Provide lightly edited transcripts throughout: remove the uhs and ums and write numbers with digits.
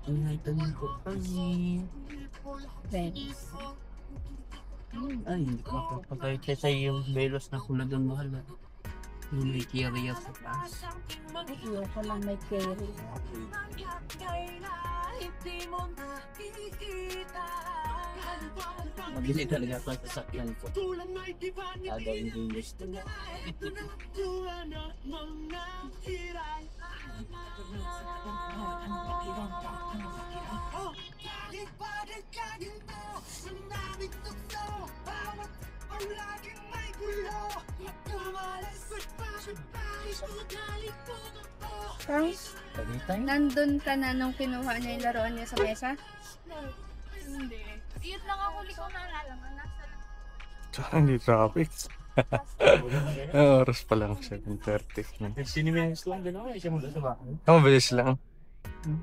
Ingatan ko kami. Ay, hindi ko makapagay kasi yung belos na kulad ang mahal. Yung may kiriya sa taas. Ayoko lang may carry. Mabili talaga ako sa sakyan ko. Gagawin ko yung gusto niya. Nandun ka na nung kinuha niya yung laruan niya sa mesa? Hindi. Iyon lang ang huli ko naalala mo. Nasa Tsaka hindi traffic. Oras pa lang, 7:30. 15 minutes lang din ako. Siya mula sa bahay. Mabilis lang.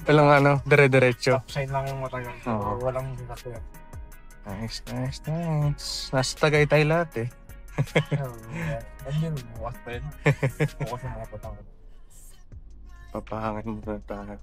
Walang ano, dire-diretso. Sign lang yung matagal. Oo. Walang sasakyan. Nice, nice, nice. Nasa Tagaytay lahat eh. Ano yun? Bukas pa yun. Bukas na mga patang. Papahangin mo na tayo.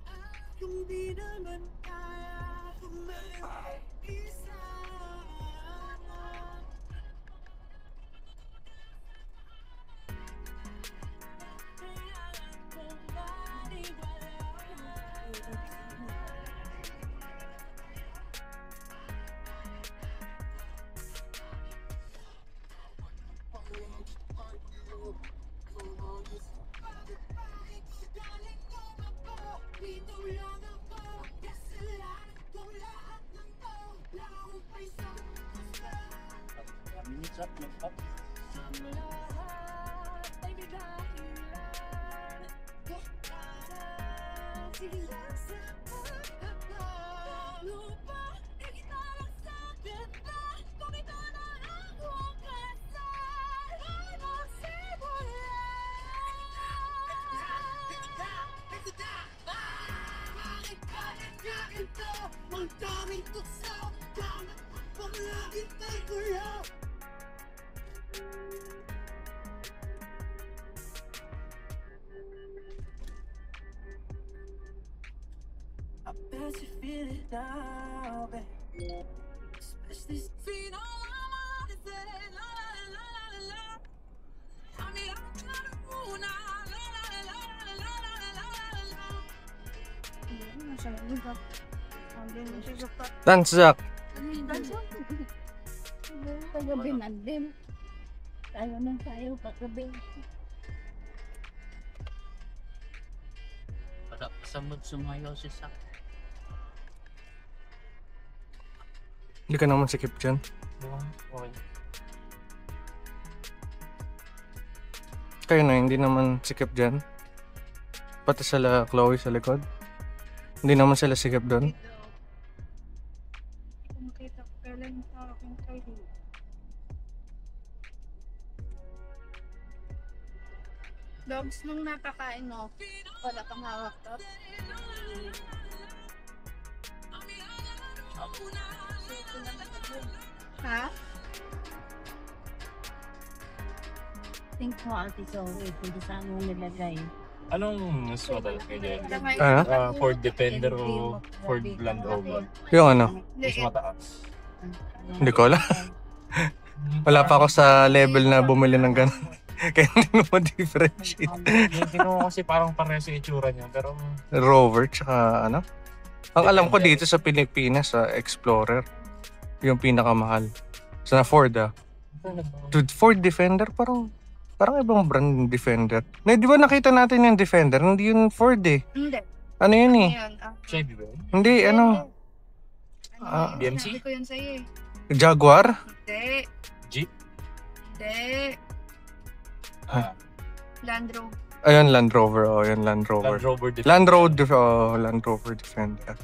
I bet you feel it now, babe. Especially feel all I want is that la la la la la. I mean, I'm not a fool now, la la la la la la la. Dance, Zach! Kagabi na din. Tayo nang tayo kagabi. Para pasamod sumayaw si Sak. Hindi ka naman sikip dyan. Okay. Kayo na, hindi naman sikip dyan. Pati sila Chloe sa likod. Hindi naman sila sikip doon. Makita ko kailan sa aking kayo. Dogs, nung napakain mo, wala kang hawak to. Ha? think mo ate Zoe, kung saan mo nilagay. Anong mas madalas kayo dyan? Ah? Ford Defender o Ford Land Rover? Yung ano? Mas mataas. Hindi ko alam. Wala pa ako sa level na bumili ng ganun. Kaya hindi mo differentiate. Hindi ko kasi parang parehas yung itsura niya. Pero Rover, tsaka ano? Ang alam ko dito sa Pilipinas, sa Explorer, yung pinakamahal. Sa Ford Dude, Ford Defender, parang ibang brand ng Defender. Na, di ba nakita natin yung Defender? Hindi yun Ford eh. Hindi. Ano yun eh? Ayan, Chevy ba yun? Hindi, ano? BMC? Sabi ko yun sa'yo eh. Jaguar? Hindi. Jeep? Hindi. Ah, Land Rover. Ayun, Land Rover. Oh, yun, Land Rover. Land Rover Defender. Land Rover Defender.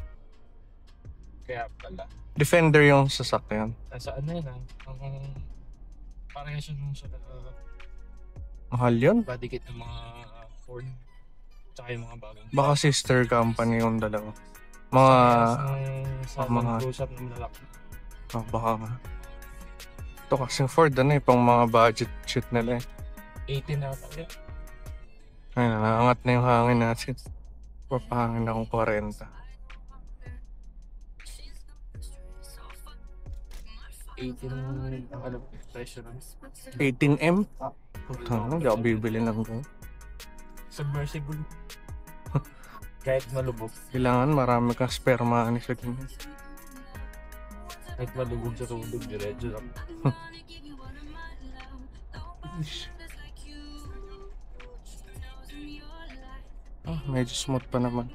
Kaya pala. Defender yung sasakyan. Nasa ano yun parehas yun sa Mahal yun. body kit ng mga Ford. Tsaka yung mga bagong. Baka sister company yung dalawa. Mga... Sa mga- close-up ng lalaki. Oh, baka nga. Ito kasi Ford, ano eh, pang mga budget shit nila eh. 18 na tayo. Ayun, naangat na yung hangin natin. Papahangin akong 40. 18 ang alam ko, presyo nun. 18M? Putang, hindi ako bibili ng ganun. Submersible. Kahit malubog. Kailangan marami kang spare money sa ganyan. Kahit malubog sa tubig, diretso lang. Ah, medyo smooth pa naman.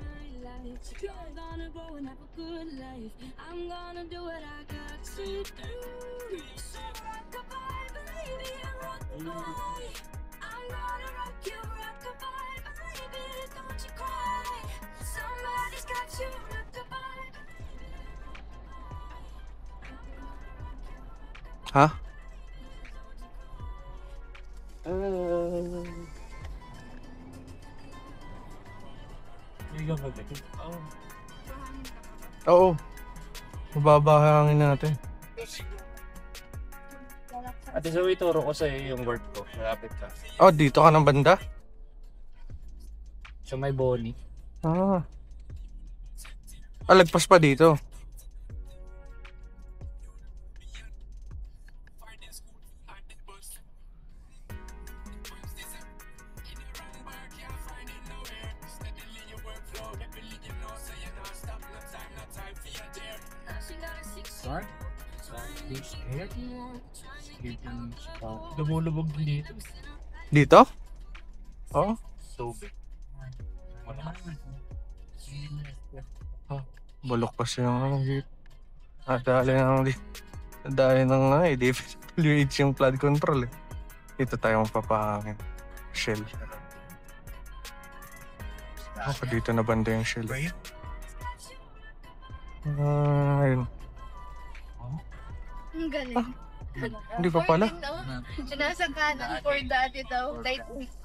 Ha? Hindi ka magiging. Oo. Mababa hangin natin. Ate Zoe, turo ko sa'yo yung work ko. Malapit ka. Oh, dito ka ng banda? So may Bonnie. Ah. Ah, lagpas pa dito. Start? Lumulubog din dito. Dito? Oh. Tubig. Wala. Bulok pa siya ng jeep. Dali ng DPWH yung flood control eh. Dito tayo magpapahangin. Shell. Ako dito na banda yung shell. Ayun. Ang galing. Hindi pa pala. Nasa kanan for daddy daw.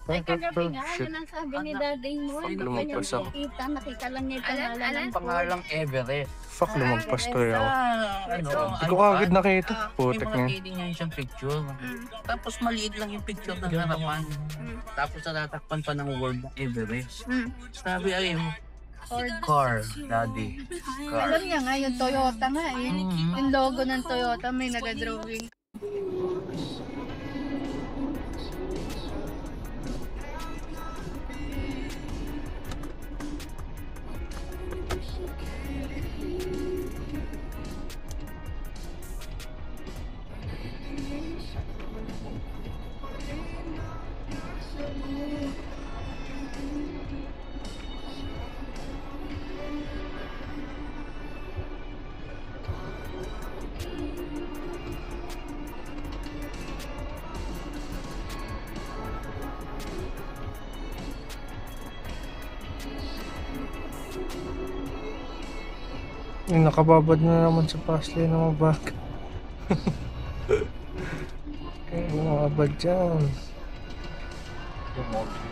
Ay, kagabi nga, Shit. yun ang sabi ni daddy mo. Fuck, Hindi pa niya lumagpas ako. nakita lang niya yung pangalan ng Pangalang Everest. Fuck, lumagpas tuloy ako. Ano, Hindi ko kagad nakita. Putek may na mga yun. kidding niya siyang picture. Tapos maliit lang yung picture ng harapan. Tapos natatakpan pa ng word na Everest. Sabi ay, car, daddy. Car. Alam niya nga, yung Toyota nga eh. Yung logo ng Toyota may nagadrawing. Yung nakababad na naman sa fast lane ng mga bag. Kaya bumabad dyan. Yung mobile.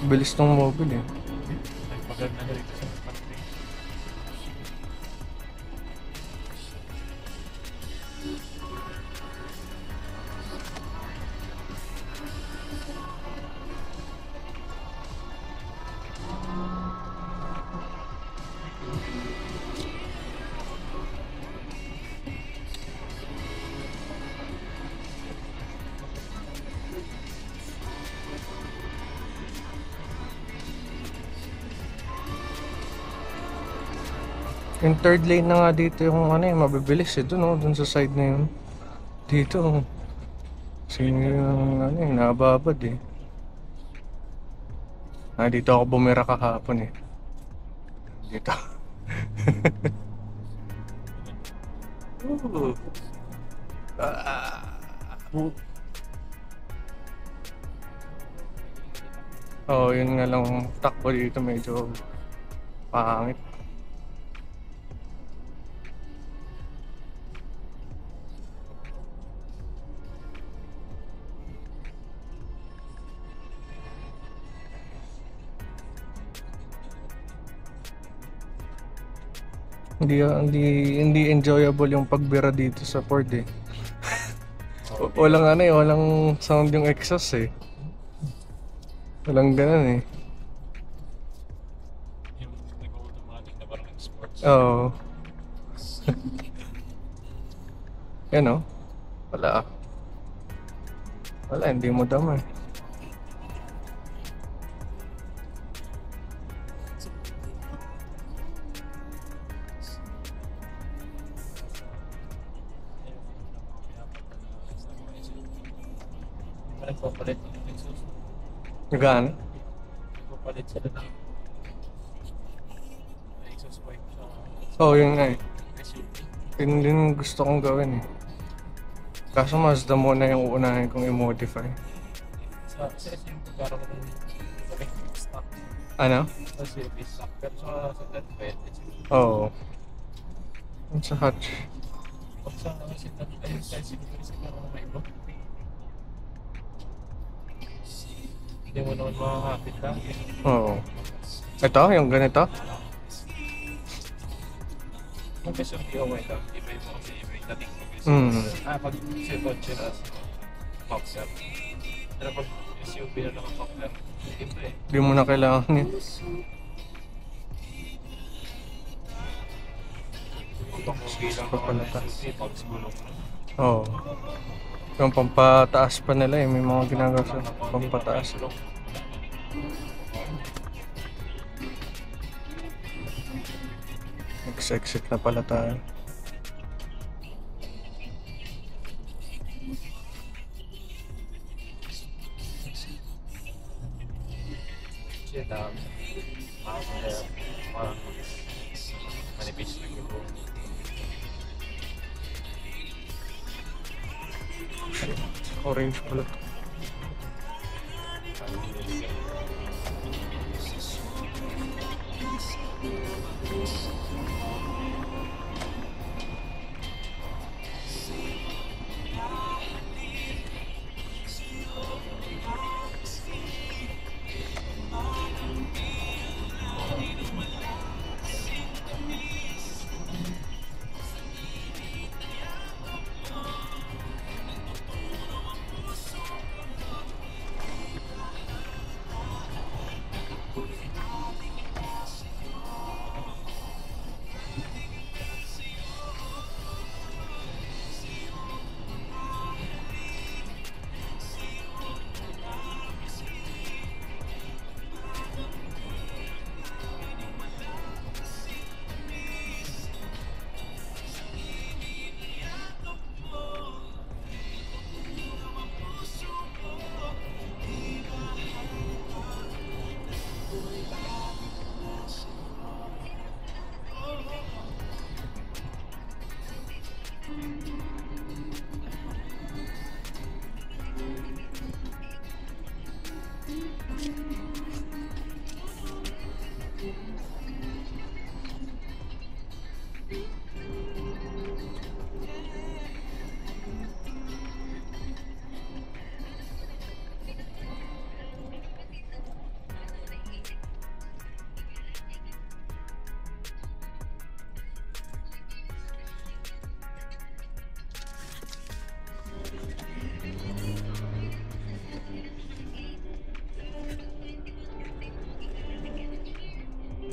Bilis ng mobile eh. Nagpaganda na rito sa country. Yung third lane na nga dito yung ano eh, mabibilis eh. Doon oh, doon sa side na yun. Dito oh. Sino yung ano eh, nababad eh. Ah, dito ako bumira kahapon eh. Dito. Ooh. Oh, yun nga lang takbo dito medyo pangit. Hindi enjoyable yung pagbira dito sa Ford eh. Walang ano eh, walang sound yung exhaust eh. Walang ganun eh. Oo. Yan o. Wala. Wala, hindi mo dama eh. Nagpapalit ng exhaust. Nagaan? Nagpapalit sila ng exhaust pipe sa Oo, yun nga eh. SUV. Yun din gusto kong gawin eh. Kaso Mazda muna yung uunahin kong i-modify. Sa SUV, parang electric stock. Ano? Sa SUV stock. Pero sa flatbed, Oo. Yung sa hatch. pag sa sedan, ayun sa SUV, parang may iba. Hindi mo naman makakapit lang. Oo. Ito, yung ganito. Kung SUV, okay lang. Iba yung mga iba yung dating pag pag kotse na boxer. Pero pag SUV na naka-boxer, iba eh. Di mo na kailangan yun. Okay lang Papalata. naman SUV, pag sigulong na. Oo. Yung pampataas pa nila eh. May mga ginagawa sa pampataas. Exit na pala tayo. Siya lang. Manipis lang yung buo. Orange pala.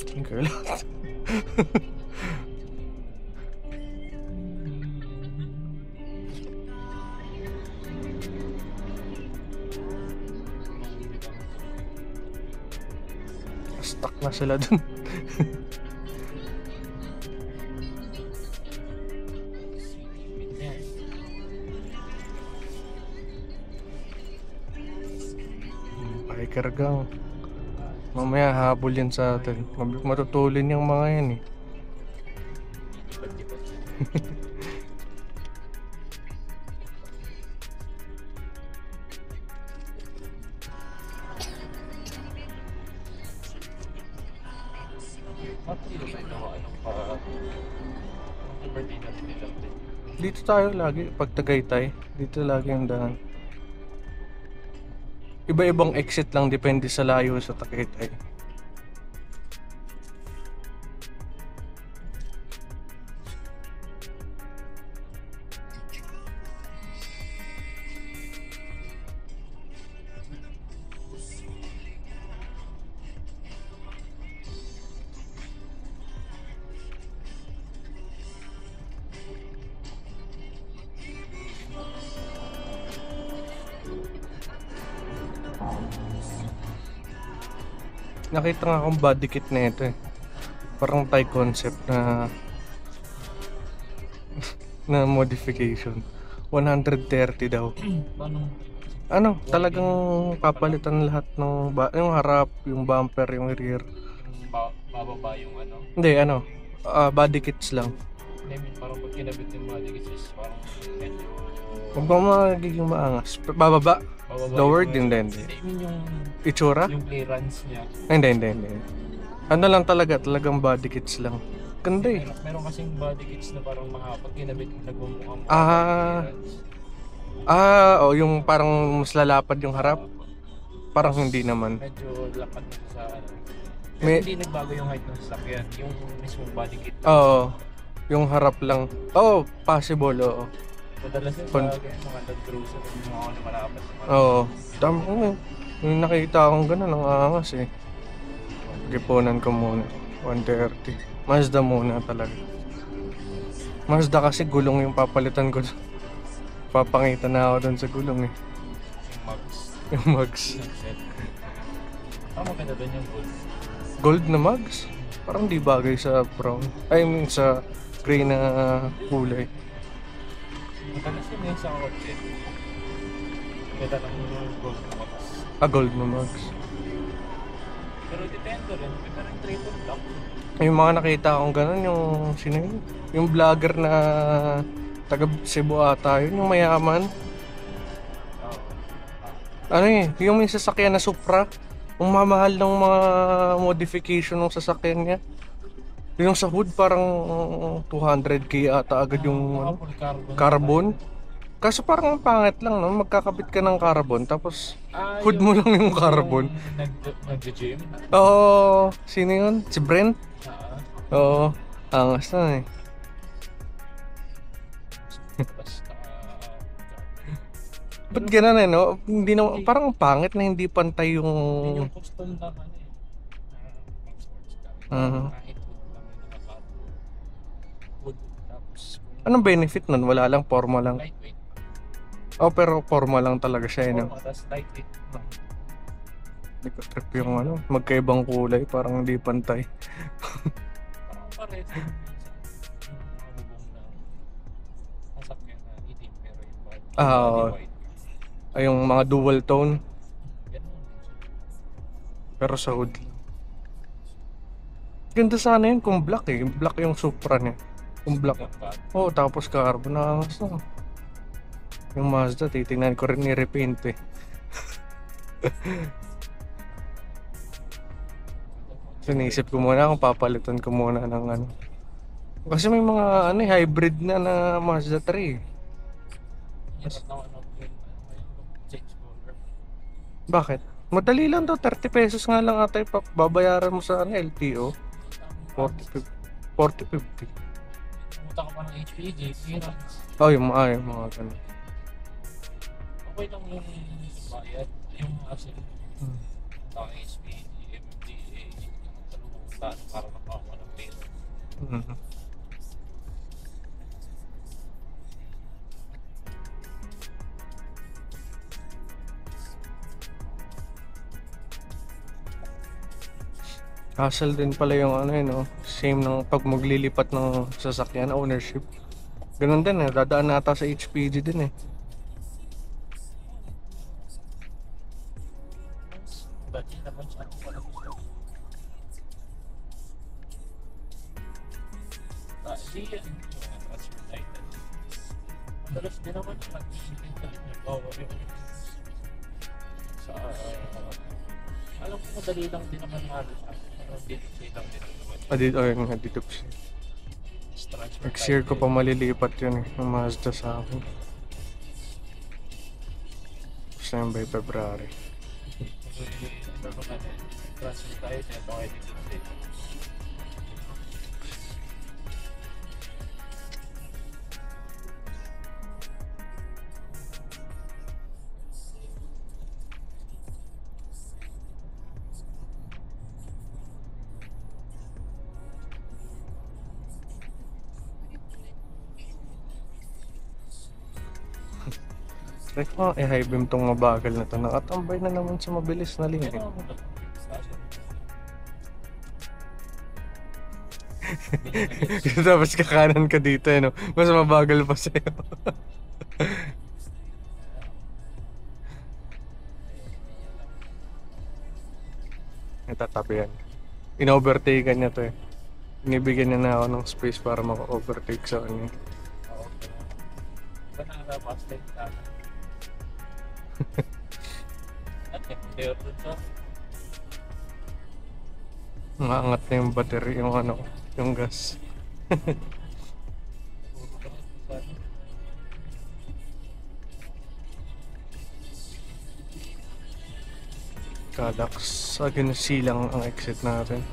Tinker lang. Stuck na sila dun. Pakikargang. Mamaya habol yan sa atin. Matutulin yung mga yan eh. Dito tayo lagi, pag Tagaytay, dito lagi ang daan. Iba-ibang exit lang, depende sa layo sa Tagaytay. Nakita nga akong body kit na ito eh. Parang Thai concept na na modification. 130 daw. Paano? Ano, talagang papalitan lahat ng yung harap, yung bumper, yung rear. Yung bababa yung ano? Hindi, ano, body kits lang. I mean, parang pag kinabit yung mga digits, parang medyo... Huwag ba magiging maangas? Bababa? bababa Lowered? yung- Hindi. I mean yung Itsura? clearance niya. Ay, hindi. Ano lang talagang body kits lang. Ganda eh. Meron kasing body kits na parang pag kinabit nagmumukhang Ah. Yung parang mas lalapad yung harap. Parang hindi naman. Medyo lapad na siya sa ano. Pero May- hindi nagbago yung height ng sasakyan. Yung mismong body kit. Oo. Yung harap lang. Oo, possible, oo. Madalas yung Kon- mga Land Cruiser yung mga ano malapad. Oo. Tama ko eh. Yung nakita akong gano'n, ang angas eh. Gipunan ko muna. 130. Mazda muna talaga. Mazda kasi gulong yung papalitan ko. Papangita na ako doon sa gulong eh. Yung mugs. Yung mugs. Set. Maganda doon yung gold. Gold na mugs? Parang di bagay sa brown. I mean sa gray na kulay. Madalas yun yung sa kotse. Ganda lang yung gold na mugs. Gold na mugs. Pero depende rin. Depende rin triple black. Yung mga nakita akong gano'n, yung sino yun? Yung vlogger na taga Cebu ata yun, yung mayaman. Ano eh, yung may sasakyan na Supra. Ang mamahal ng mga modification ng sasakyan niya. Yung sa hood parang 200k ata agad yung ano, Full carbon. carbon. Kaso parang ang pangit lang, no? Magkakabit ka ng carbon tapos hood mo lang yung carbon. Nag-gym. Oo, sino yun? Si Brent? Ah, Oo, angas na eh. basta. Ba't ganun eh, no? Hindi na, parang ang pangit na hindi pantay Yung yung... custom na ano eh. Pang sports car. Mhm. Kahit wood lang yung nakaka- wood. Tapos kung Anong benefit nun? Wala lang, forma lang. lightweight. Oh, pero forma lang talaga siya, no? Tapos lightweight. Hindi ko trip yung ano, magkaibang kulay, parang hindi pantay. Parang pares. Yung bubong na sasakyan na itim pero yung body Oo. white. Ay, yung mga dual tone, Ganun. pero sa hood lang. Ganda sana yun kung black eh. Black yung Supra niya. Kung black. Oh, tapos carbon na angas na. Yung Mazda, titingnan ko rin i-repaint eh. So, naisip ko muna kung papalitan ko muna ng ano. Kasi may mga ano, hybrid na Mazda 3 eh. Yes, now ano yung change color. Bakit? Madali lang daw, 30 pesos nga lang ata yung babayaran mo sa ano, LTO. 40, 50. Pumunta ka pa ng HPG, clearance. Oh, yung mga ganun. Okay lang yung bayad, yung hassle. Hmm. Taka HPG, MMDA, yung talubong saan para makakuha ng pera. Mhm. Hassle din pala yung ano yun, no? Same ng pag maglilipat ng sasakyan, ownership. Ganun din eh, dadaan nata sa HPG din eh. But yun naman siya, wala ko siya. Hindi yan yung transfer title. Madalas din naman siya nag-isipin ka yung power yung sa alam ko madali lang din naman ano siya. Pero dinipsay lang din naman. Dito, ayun nga, dito po siya. Transfer Next year ko pa malilipat yun eh, ng Mazda sa akin. Gusto yun by February. Transfer tayo siya, ito kayo dinipsay. Try ko i-high beam tong mabagal na to. Nakatambay na naman sa mabilis na linya. Pero ako nag-station. Tapos kakanan ka dito, no? Mas mabagal pa sa'yo. Natatabi yan. In-overtake niya to eh. Inibigyan niya na ako ng space para maka-overtake sa kanya. Ba na past time sana. At yung dun sa Maangat na yung battery, yung ano, yung gas. Kalax, agad silang ang exit natin.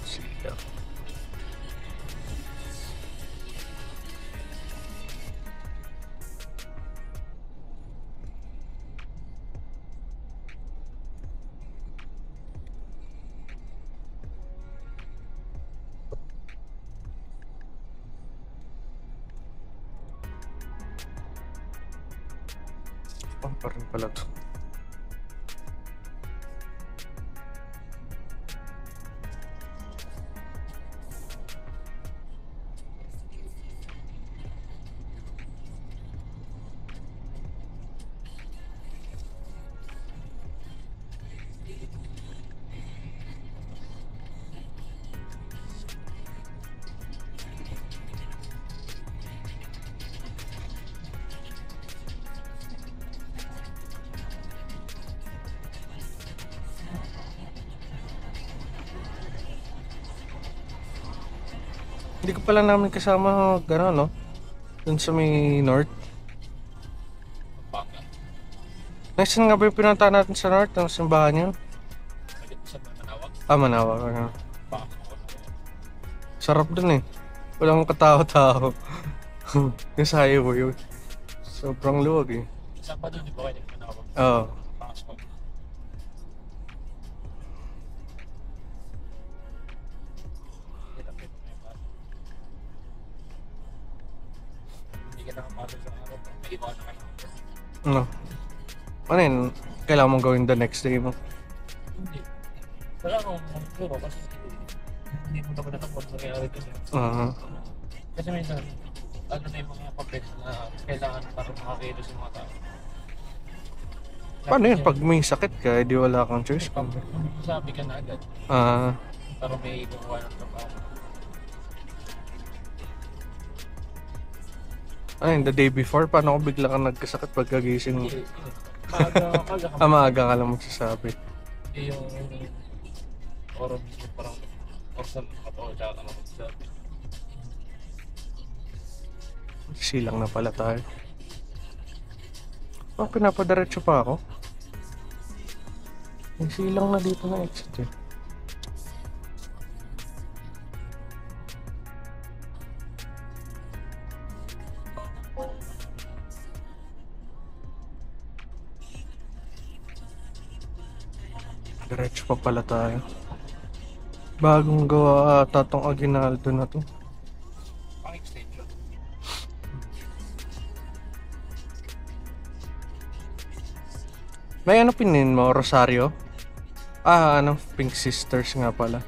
Silang. Pa rin pala to. Hindi ko pala namin kasama gano'n, no? Dun sa may north. bangga. Nasaan nga ba yung pinunta natin sa north? Ang simbahan yun? Pwede ko sa Manawag. Manawag. Ano. Bangga. Sarap dun eh. Walang katao-tao. Yung sa highway yun. Sobrang luwag eh. Saan pa doon? Di ba kayo Manawag? Oo. Pasok. Hindi ka nakapasok sa araw. May iba na kayo. Ano? Ano yun? Kailangan mong gawin the next day mo. Hindi. Wala akong siguro kasi hindi mo naman natakot nangyari kasi. Kasi minsan, ano na yung mga papel na kailangan para makakilos yung mga tao. Paano yun? Pag may sakit ka, edi wala kang choice. Sabi ka na agad para may gumawa ng trabaho. Ano yun? The day before? Paano kung bigla kang nagkasakit pagkagising mo? Maaga ka. Maaga ka lang magsasabi. Hindi yung oras mismo parang oras na katao tsaka ka lang magsasabi. Silang na pala tayo. Oh, pinapadiretso pa ako. May silang na dito na exit eh. Diretso pa pala tayo. Bagong gawa ata tong Aguinaldo na to. Pang extension. May ano pinin mo? Rosario? Ano? Pink Sisters nga pala.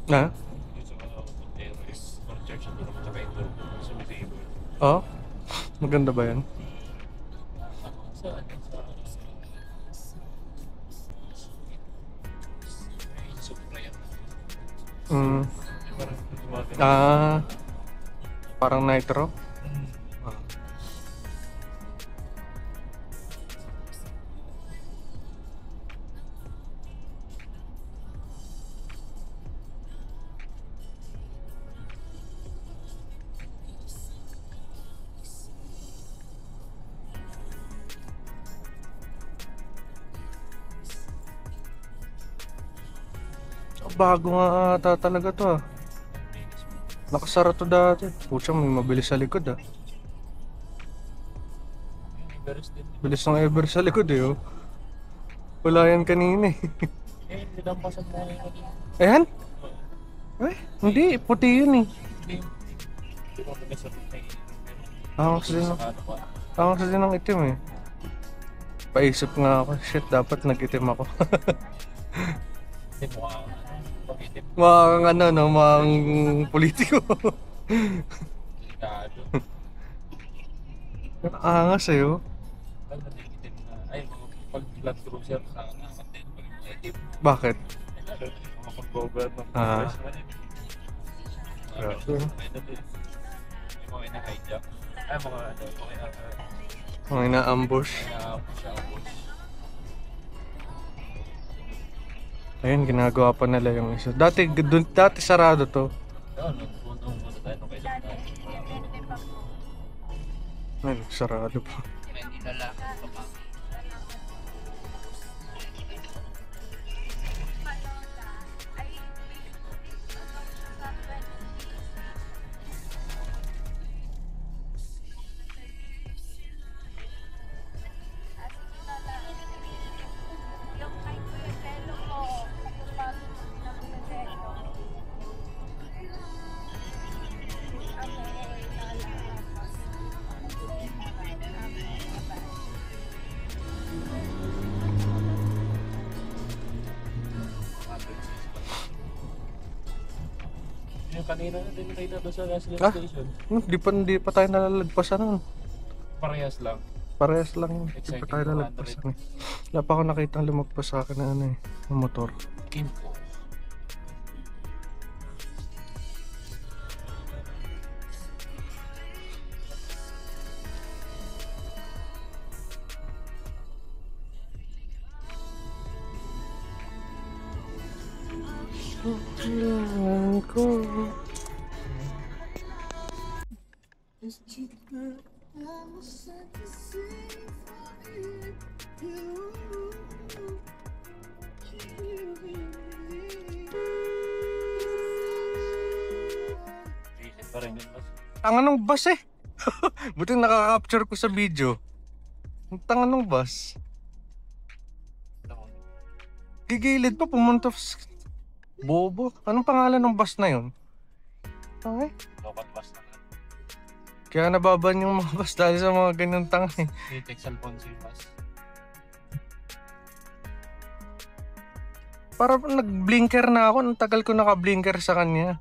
Na? Oh? Maganda ba yan? Parang nitro? bago nga ata talaga to ah. Nakasara to dati. Pucha, may mabilis sa likod ah. Everest din. Bilis ng Everest sa likod eh oh. Wala yan kanina eh. Nilampasan mo yung Ayan? Eh, hindi. Puti yun eh. Hindi mo nagsasabi na Angas din ng, angas din ng itim eh. Paisip nga ako, shit, dapat nag-itim ako. Hindi mo pag-itip. Mga ano no, mga politiko. Delikado. Angas eh oh. Pag nag-itip na, ay, pag blood cruiser sa naman din, pag nag-itip, Bakit? mga pag-govern ng Ah. congressman. Grabe. Yung mga ina-hijack. Ay, mga ano, mga Mga ina-ambush. ina-ambush. Ayun, ginagawa pa nila yung isa. Dati sarado to. Ano, punta tayo nung kailan tayo. Ayun, sarado pa. May nilalaki pa ba? Yung kanina na din nakita doon sa gas Ah? station. Di pa tayo nalalagpasan nun. Parehas lang. Parehas lang yun. Di pa Exciting tayo 200. nalalagpasan eh. Wala pa ako nakita lumagpas sa akin na ano eh, ng motor. Info. Kailangan ko. Visit pa rin yun, boss. Tanga ng bus eh. Buti nakaka-capture ko sa video. Ang tanga ng bus. Gigilid pa pumunta Bobo. Anong pangalan ng bus na yun? Tanga eh. Local bus na lang. Kaya nababan yung mga bus dahil sa mga ganyan tanga eh. Vitex Alfonso yung bus. Para nag-blinker na ako. Ang tagal ko naka-blinker sa kanya.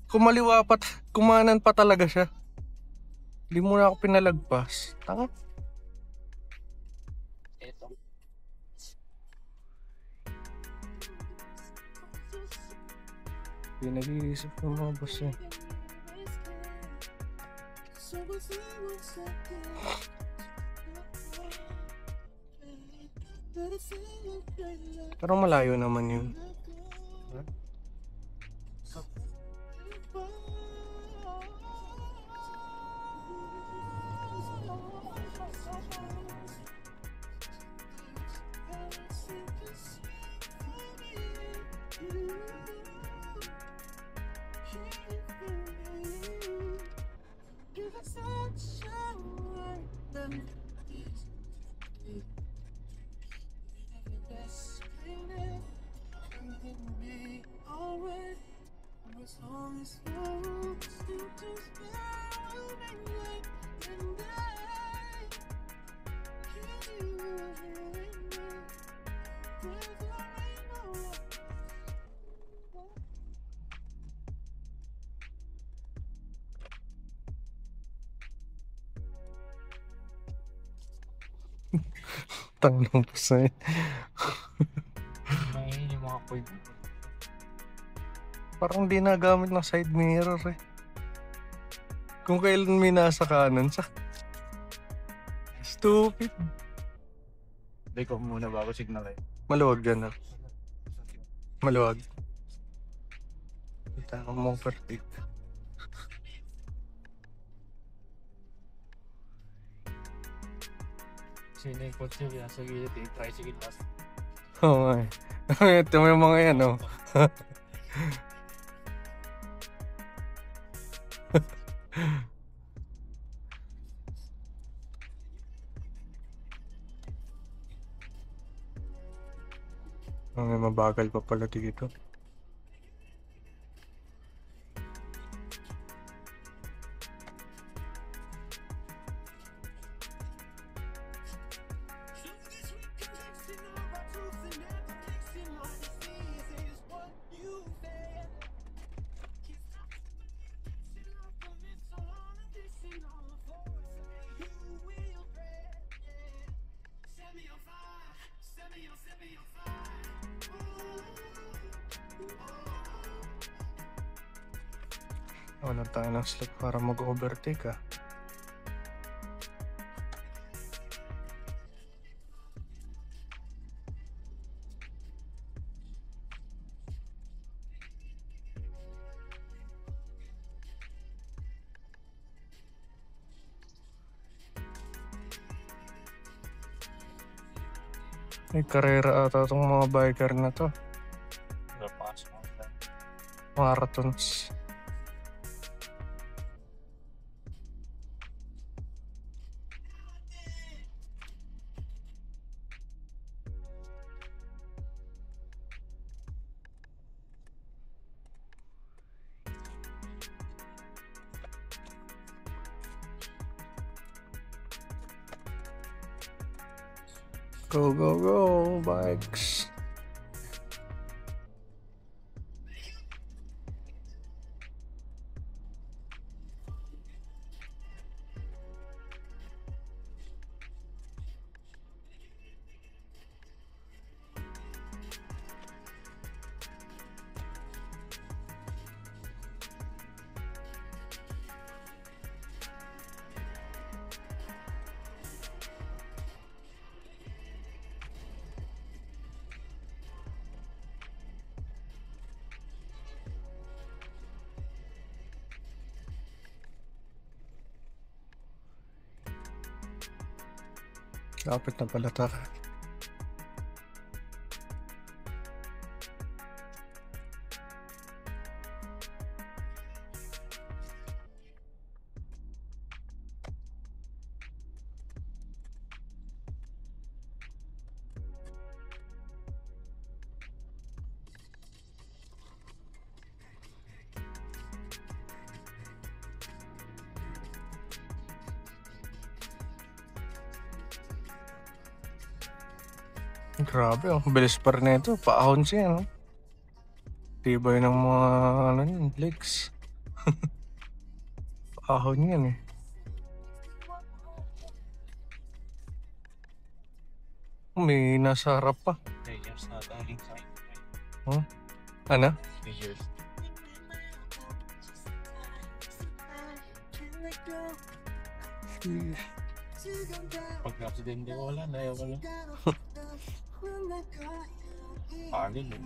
Kumaliwa pa, kumanan pa talaga siya. Hindi mo na ako pinalagpas. Tanga. Eto. Hindi nag-iisip ng mga bus eh. Parang malayo naman yun. Tanong po sa'yo. May yung mga point. Parang di nagamit ng side mirror eh. Kung kailan may nasa kanan sa... Stupid. Hindi ko muna bago signal eh. Maluwag yan ah. Maluwag. Kita ko mong perfect. Sino yung kotse niya sa gilid eh. Tricycle last. Oo nga eh. Ito mo yung mga yan oh. May mabagal pa pala dito. Wala tayo ng slip para mag-overtake ah. May karera ata itong mga biker na to. Marathons. Go, go, go, bikes. Lapit na pala ta. Grabe, ang bilis pa rin ito. Paahon siya, no? Tibay ng mga, ano yun, legs. Paahon yan, eh. May nasa harap pa. 3 years na daling sa akin. Huh? Ano? 3 years. Pag na-accidente ko, wala na. Wala. Pagod eh.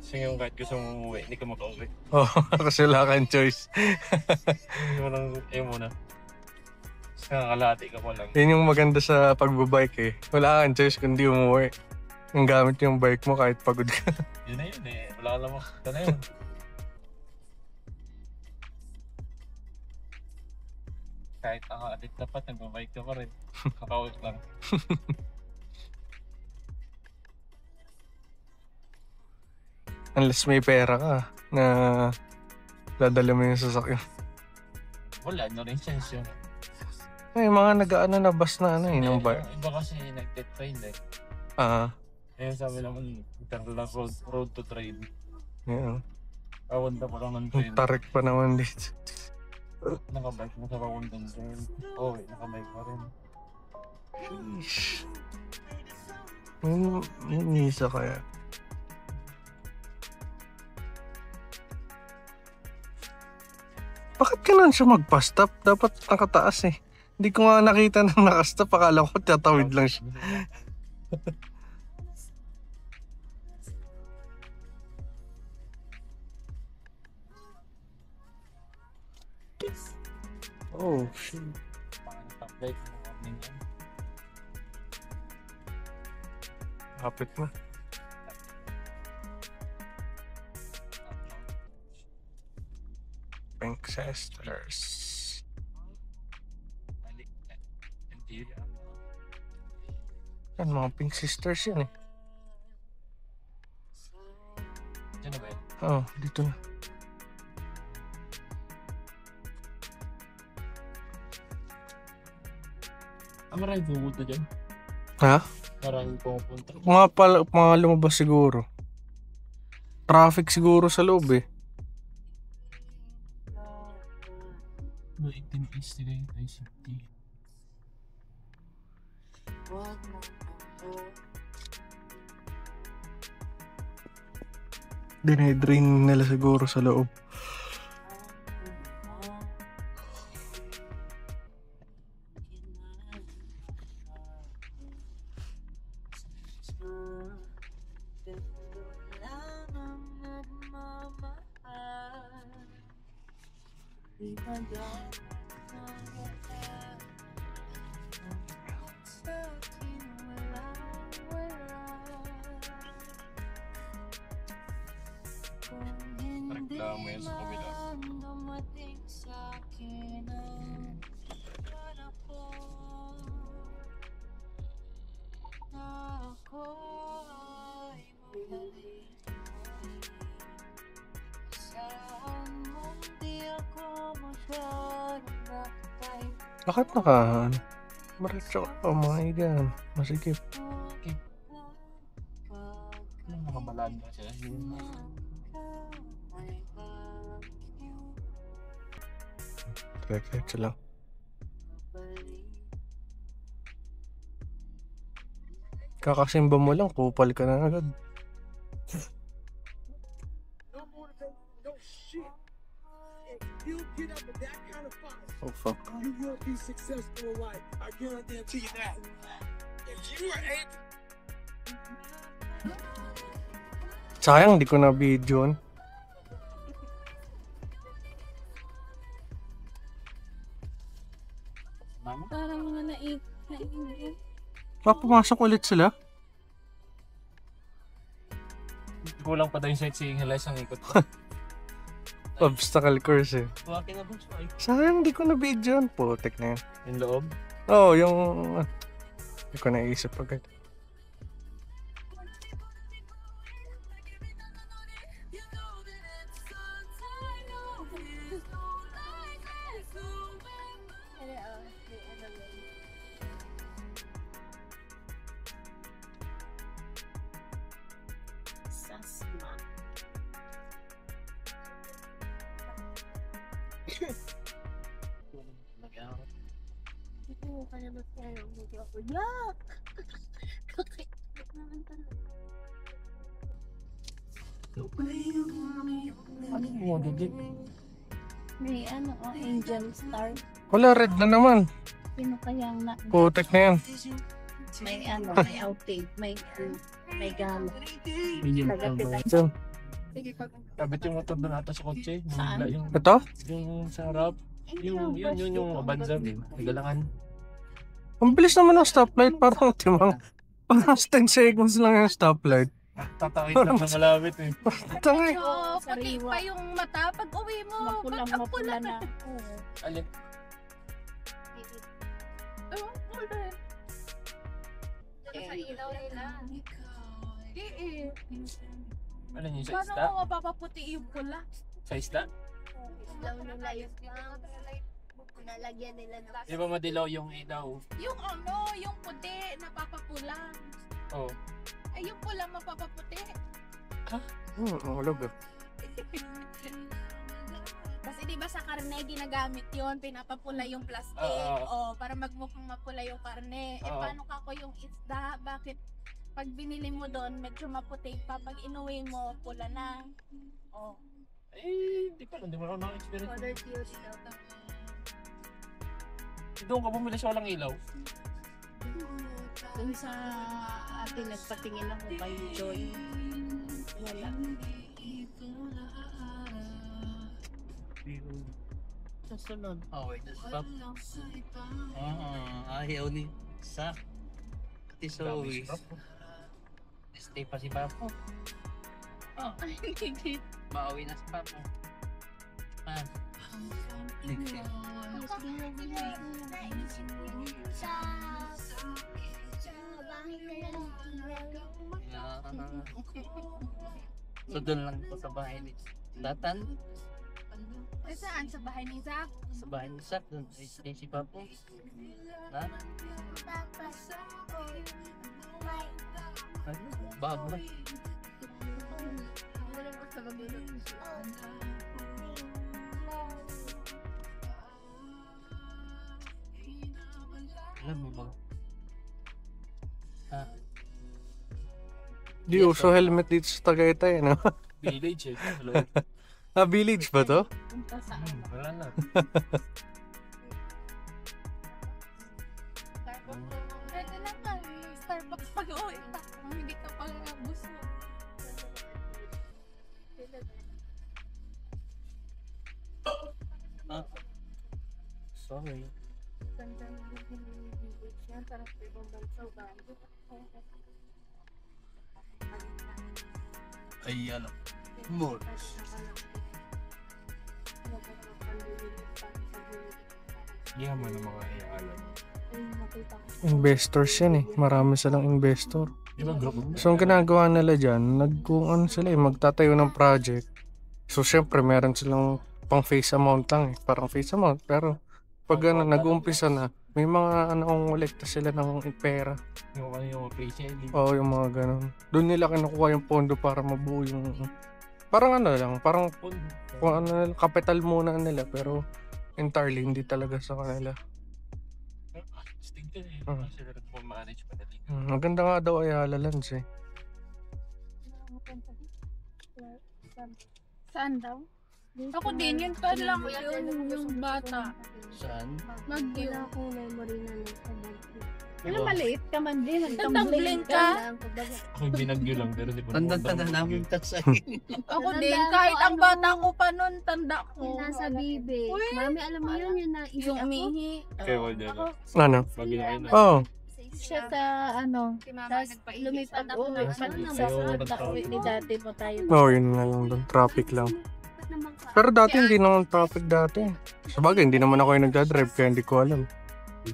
Kasi ngayon kahit gusto mong umuwi, hindi ka maka-uwi. Oh, kasi wala kang choice. Ayaw mo na. Kasi nakakalati ka pa lang. Yan yung maganda sa pagbabike eh. Wala kang choice kundi umuwi. Yung gamit yung bike mo kahit pagod ka. Yun na yun eh. Wala ka lamang. Ito na yun. Kahit naka-addict na pa, nagbabike ka pa rin. Kakawit lang. Unless may pera ka na dadala mo yung sasakyan. Wala, no rin sense yun. Ay, mga nag-ano na bus na ano eh, ng bike. Iba kasi nag-trade eh. Ah, Kaya sabi naman, ito lang road to trade. yeah. Papunta pa lang ng train. Tarik pa naman dito. Nakabike mo sa papunta ng train. Oo, nakabike pa rin. Sheesh. May nisa kaya. Bakit ganun siya magpa-stop? Dapat nakataas eh. Hindi ko nga nakita na nakastop. Akala ko tatawid lang siya. Oh, shit. Parang top-bike mo warning yan. Kapit na. Sisters. Hindi. Yan, mga Pink Sisters yan eh. Diyan na ba yun? Oo, dito na. Maraming pupunta dyan. Ha? Maraming pupunta. Mga lumabas siguro. Traffic siguro sa loob eh. No, 18 is today, ICT. Dinidrain nila siguro sa loob. Reklamo yan sa kabila. Bakit naka... Maritso ka, oh my god. Masikip. Nakabalaan ba sila? Diretso lang. Kakasimba mo lang, kupal ka na agad. Oh fuck. You will be successful in life. I guarantee you that. If you are able... Sayang, di ko na video. Parang mga naip. Papumasok ulit sila? Kulang pa daw yung sightseeing highlights ang ikot ko. Obstacle course eh. Buwakin na ba siya? Sayang, di ko na video. Putik na yan. Yung loob? Oo, yung... Di ko naisip agad. Sasma. Ito ka na ba tayo? Hindi ako. Yak! Kakit naman talaga. Ano mo, Dudit? May ano, angel star. Wala, red na naman. Sino kayang na... Putik na yan. May ano, may outing, may gamit. Tagapit So, Kabit yung motor doon ata sa kotse. Saan? ito? Yung sa harap. Yung abanza. Nagalangan. Ang bilis naman ng stoplight. Parang timang. Parang 10 seconds lang yung stoplight. Tatakit lang ng malapit eh. Tangay. Oo, puti Sariwa. pa yung mata pag uwi mo. Mapula na. Oo. Alin? Sa ilaw nila. Eh. Alin yung sa Paano isda? mo mapapaputi yung pula? Sa isda? Ilaw nila yung nalagyan nila ng... Di ba madilaw yung ilaw? Yung yung puti, napapapula. Oo. Ay, yung pula mapapaputi. Ulog ah. Kasi di ba sa karne ginagamit yon, pinapapula yung plastic. Para magmukhang mapula yung karne. Eh, Oo. paano kako yung isda? Bakit pag binili mo doon, medyo maputi pa. Pag inuwi mo, pula na. Oh. Eh, di pa lang. Di mo ako na-experience. Color theory daw. Doon ka bumili sa walang ilaw. Dun sa atin nagpatingin ako kay Joy. Wala. Susunod. Oh, wait. Stop. Ayaw ni sa Ate Zoe. Stay pa si Papo. Oh, pauwi na si Papo. Ah. So doon lang po sa bahay ni Datan. Ay, saan? Sa bahay ni Zach? Sa bahay ni Sak, doon ay stay si Papo. Ha? Ano? Bago. Alam mo ba? Ha? Di uso helmet dito sa Tagaytay, no? Village eh. Hello. Village ba to? Wala na. Pwede lang ka. Starbucks pag-uwi pa. Kung hindi ka pang bus mo. Ah. Sorry. Ay, ano? More. Yaman ng mga iaalam. Investors yan eh. Marami silang investor. Di ba group? So, ang ginagawa nila dyan, kung ano sila eh, magtatayo ng project. So, syempre, meron silang pang face amount lang eh. Parang face amount. Pero, pag ano, nag-uumpisa na, may mga ano, kolekta sila ng pera. Yung ano yung pre-selling. Oo, yung mga ganun. Doon nila kinukuha yung pondo para mabuo yung... Parang ano lang, parang kung ano, capital muna nila. Pero, entirely, hindi talaga sa kanila. Sting ka eh. Hmm. Sila rin po manage pa natin. Maganda nga daw Ayala Lands eh. Saan daw? Ako din, yun pa lang yung bata. Saan? Mag-yun. Wala akong memory na nagkabag. Ano, maliit ka man din. Nagtumbling Nagtumbling ka? Ako yung binagyo lang pero di ba? Tanda-tanda namin tatsay. Ako din, kahit ang bata ko pa nun, tanda ko. Yung nasa bibi. Uy! Mami, alam mo yun, yung naihi Yung ako. umihi. Kaya wala na. Ano? Pag yun na. Oo. Siya sa ano, tapos lumipat ako uwi. Pag-uwi ni dati mo tayo. Oo, yun nga lang doon. Traffic lang. Pero dati hindi naman traffic dati. Sabagay, hindi naman ako yung nagdadrive kaya hindi ko alam.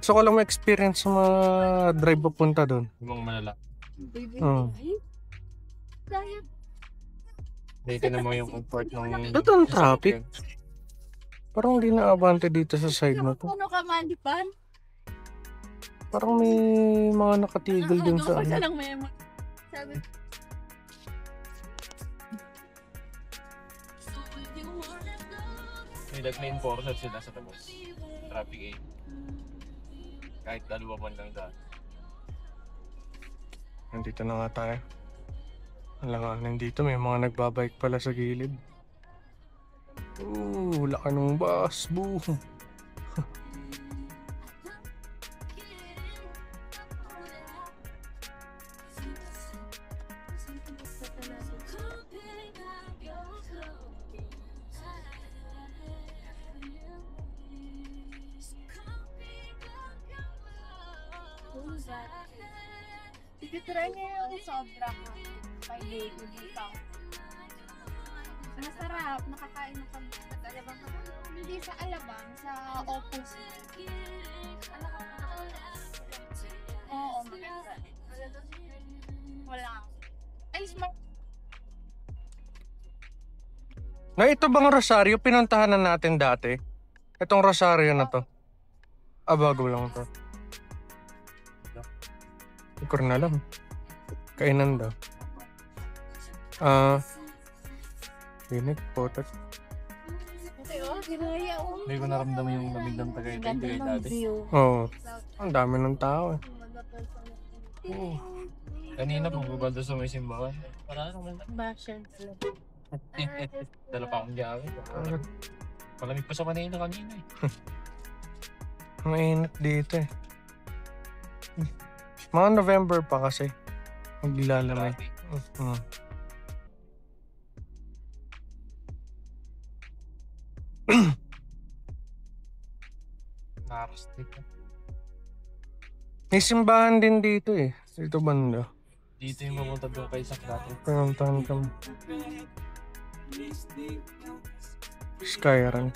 So, ko lang may experience sa mga drive papunta doon. Yung mga malala. Oo. Dito naman yung comfort ng... Doon ang traffic. Parang hindi na-abante dito sa side na to. Puno ka man, di ba? Parang may mga nakatigil din sa Ako ano. lang memo. Sabi, May may enforcer sila sa tabas. Traffic aid. Kahit dalawa man lang daan. Nandito na nga tayo. Wala nga, nandito may mga nagbabike pala sa gilid. Laki ng bus. Boom. try niya yung sobra ko. Kay David dito. Masarap, nakakain na kami. Alabang ka? Hindi sa Alabang, sa Opus. Oo, maganda. Wala. Ay, smart. Na ito bang Rosario, pinuntahan na natin dati? Itong Rosario na to. Bago lang to. Hindi ko rin alam. Kainan daw. Pinig, potat. Ito yun, ginaya ko. Hindi ko naramdaman yung lamig ng Tagaytay dati. Oo. Ang dami ng tao eh. Oo. Kanina kung bubanda sa may simbahan. Parang naman. Bashan. Dala pa akong jacket. Malamig pa sa Manila kanina eh. Mainit dito eh. Mga November pa kasi. Maglalamay. Traffic. Nakakastik. May simbahan din dito eh. Dito banda. Dito yung mamunta doon kay Sak dati. Pinuntahan kami. Skyrim.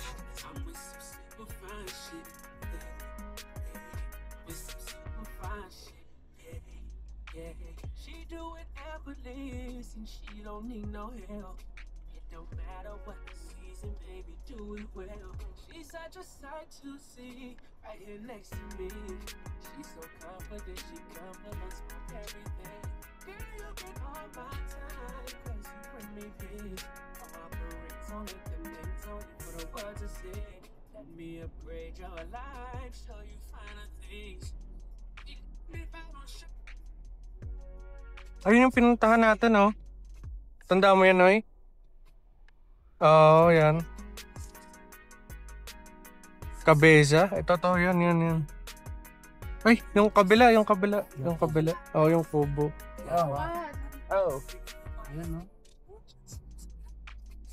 She do it effortless and she don't need no help. It don't matter what the season, baby, do it well. She's such a sight to see right here next to me. She's so confident, she compliments my everything. Girl, you get all my time, cause you bring me peace. All my rings on it, the things on it for the world to see. Let me upgrade your life, show you finer things. Ayun yung pinuntahan natin, oh. Tanda mo yan, Noy? Oo, yan. Cabeza. Ito, yan. Ay, yung kabila. Oh, yung kubo. Oh. Ayan, no?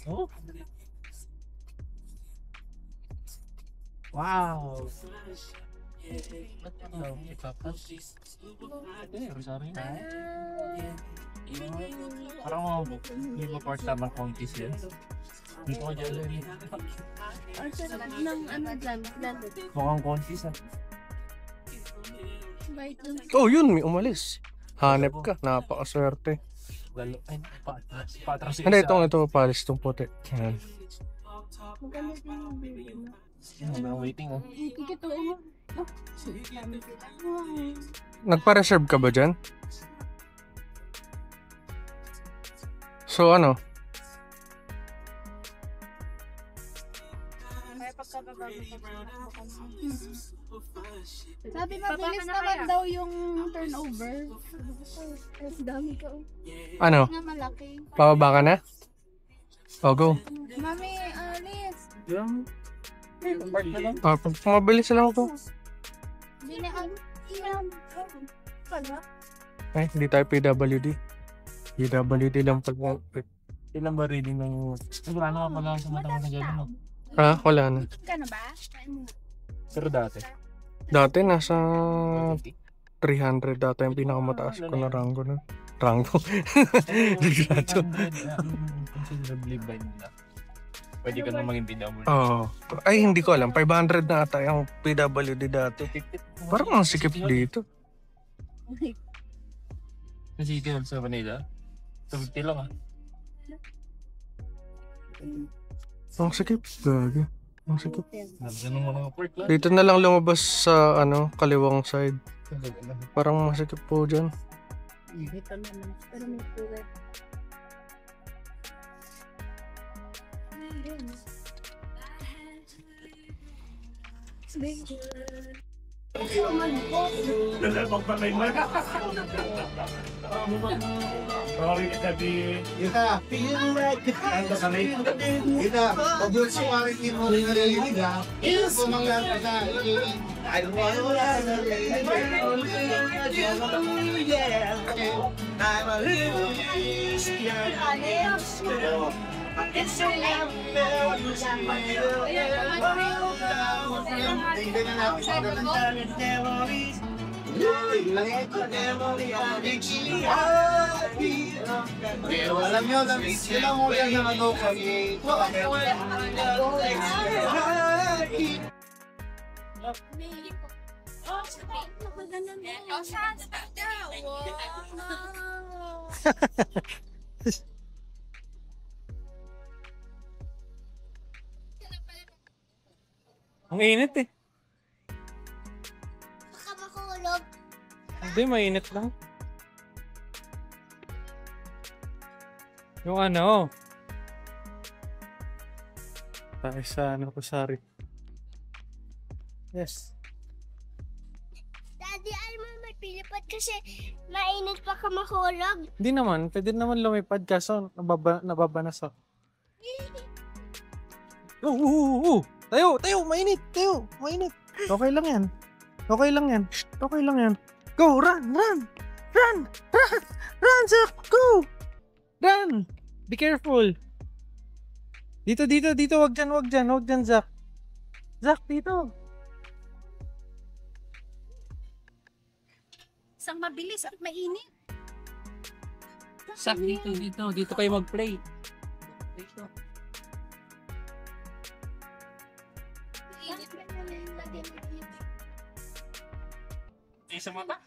Oh. Wow. Ba't ano? Ipapas? Sorry na. Parang hindi ba part tamang kontis yan? Hindi ko dyan lang. Ang sarap ng ano dyan. Mukhang kontis ah. Bite dun. Oh, yun, may umalis. Hanep ka, napakaswerte. Lalo, ay, patras Hindi, ito, palis itong puti. Ayan. Maganda din yung baby mo. I'm waiting oh. Ikito mo. Nagpa-reserve ka ba dyan? So, ano? Sabi mabilis naman daw yung turnover. Mas dami ka. Ano? Nga malaki. Pababa ka na? Oh, go. Mami, alis. Yung part na lang. Mabilis lang to. Hindi na yan. Pala. Ay, hindi tayo PWD. PWD lang pag... Ilan ba reading ng... Wala na ka pala sa matang na dyan, no? Ah, wala na. Ka na ba? Pero dati. Dati nasa 300 data yung pinakamataas ko na rango na. Rango? Grato. Considerably by nila. Pwede ka nang maging PWD. Oo. Ay, hindi ko alam. 500 na ata yung PWD dati. Parang ang sikip dito. Sa City Hall sa Manila. 50 lang ah. Ang sikip. Gagi. Ang sikip. Ganun mga pork lang. Dito na lang lumabas sa kaliwang side. Parang masikip po dyan. Ito naman. Pero may kulay. Ang init eh. Baka makulog. Hindi, mainit lang. Yung ano. Tayo sa Kusari. Yes. Daddy, alam mo may pilipat kasi mainit pa ka makulog. Hindi naman. Pwede naman lumipad kaso nababanas ako. Tayo! Mainit! Mainit! Okay lang yan. Shh, okay lang yan. Go! Run! Zach! Go! Run! Be careful! Dito! Wag dyan, Zach. Zach, dito! Isang mabilis at mainit. Sak dito kayo mag-play. Puti sa mata.